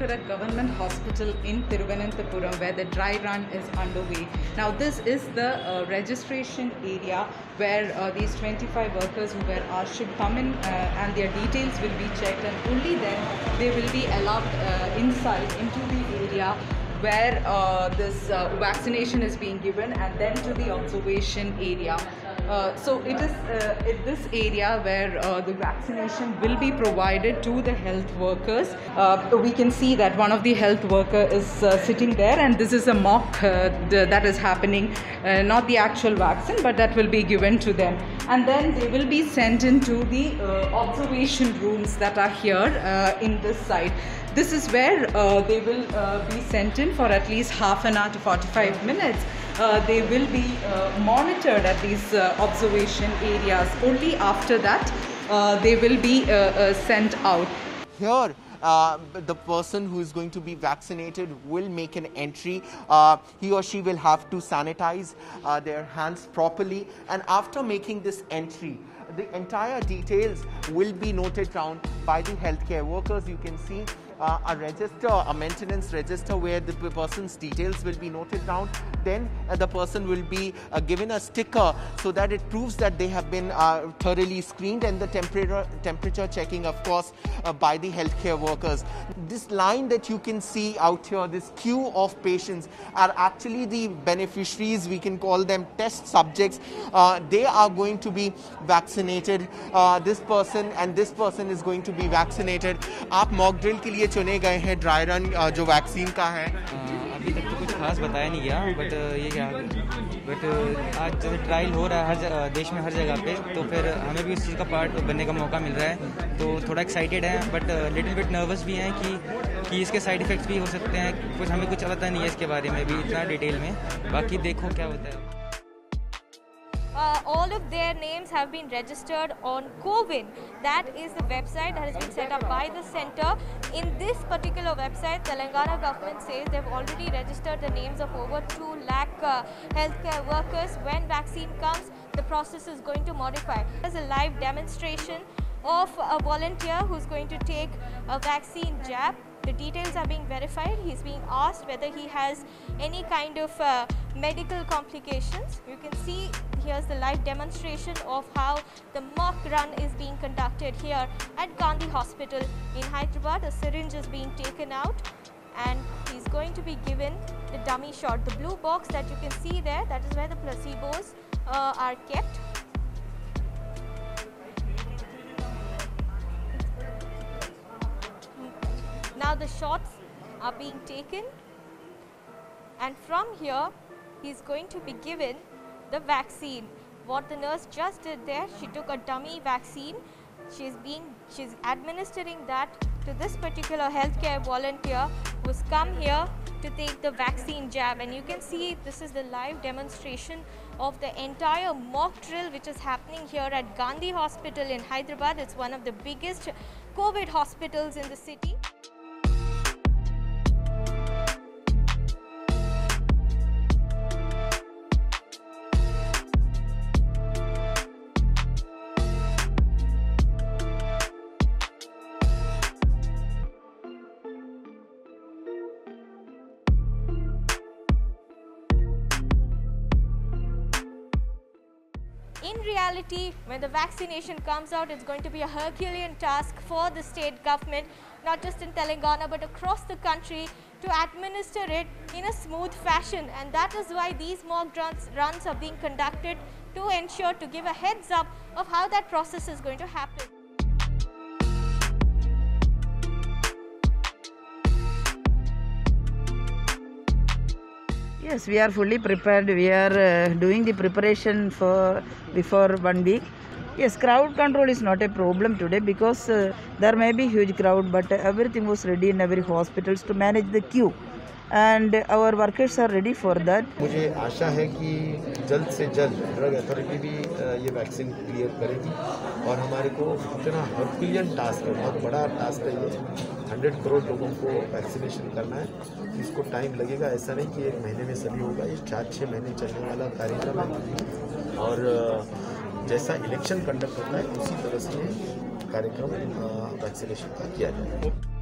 Ankarak Government Hospital in Thiruvananthapuram, where the dry run is underway. Now this is the registration area where these 25 workers who were asked should come in and their details will be checked, and only then they will be allowed inside into the area where this vaccination is being given, and then to the observation area. So it is in this area where the vaccination will be provided to the health workers. We can see that one of the health worker is sitting there, and this is a mock that is happening, not the actual vaccine, but that will be given to them. And then they will be sent into the observation rooms that are here in this side. This is where they will be sent in for at least half an hour to 45 minutes. They will be monitored at these observation areas. Only after that they will be sent out. Here the person who is going to be vaccinated will make an entry. He or she will have to sanitize their hands properly, and after making this entry, the entire details will be noted down by the healthcare workers. You can see a register, a maintenance register, where the person's details will be noted down. Then the person will be given a sticker so that it proves that they have been thoroughly screened, and the temperature checking, of course, by the healthcare workers. This line that you can see out here, this queue of patients, are actually the beneficiaries. We can call them test subjects. They are going to be vaccinated. This person and this person is going to be vaccinated. आप mock drill के लिए चुने गए हैं dry run जो vaccine का है? अभी तक तो कुछ खास बताया नहीं गया, बट आज जब ट्रायल हो रहा है हर देश में, हर जगह पे, तो फिर हमें भी उस चीज़ का पार्ट बनने का मौका मिल रहा है, तो थोड़ा एक्साइटेड है, बट लिटिल बिट नर्वस भी हैं कि इसके साइड इफ़ेक्ट्स भी हो सकते हैं। कुछ हमें कुछ पता नहीं है इसके बारे में भी इतना डिटेल में, बाकी देखो क्या होता है। All of their names have been registered on CoWIN. That is the website that has been set up by the center. In this particular website, Telangana government says they've already registered the names of over 2 lakh healthcare workers. When vaccine comes, the process is going to modify. There's a live demonstration of a volunteer who's going to take a vaccine jab. The details are being verified. He's being asked whether he has any kind of medical complications. You can see here's the live demonstration of how the mock run is being conducted here at Gandhi Hospital in Hyderabad. A syringe is being taken out and he's going to be given the dummy shot. The blue box that you can see there, that is where the placebos are kept. Now the shots are being taken, and from here he's going to be given the vaccine. What the nurse just did there, she took a dummy vaccine. She's administering that to this particular healthcare volunteer who's come here to take the vaccine jab. And you can see this is the live demonstration of the entire mock drill which is happening here at Gandhi Hospital in Hyderabad. It's one of the biggest COVID hospitals in the city. In reality, when the vaccination comes out, it's going to be a Herculean task for the state government, not just in Telangana but across the country, to administer it in a smooth fashion. And that is why these mock runs are being conducted, to ensure, to give a heads up of how that process is going to happen. Yes, we are fully prepared. We are doing the preparation for before 1 week. Yes, crowd control is not a problem today because there may be huge crowd, but everything was ready in every hospitals to manage the queue, and our workers are ready for that. मुझे आशा है कि जल्द से जल्द drug authority भी ये vaccine clear करेगी, और हमारे को इतना हर्कुलियन टास्क है, बहुत बड़ा टास्क है ये। 100 करोड़ लोगों को वैक्सीनेशन करना है, इसको टाइम लगेगा। ऐसा नहीं कि 1 महीने में सभी होगा, ये 4-6 महीने चलने वाला कार्यक्रम है। और जैसा इलेक्शन कंडक्ट होता है उसी तरह से कार्यक्रम वैक्सीनेशन का किया जाएगा।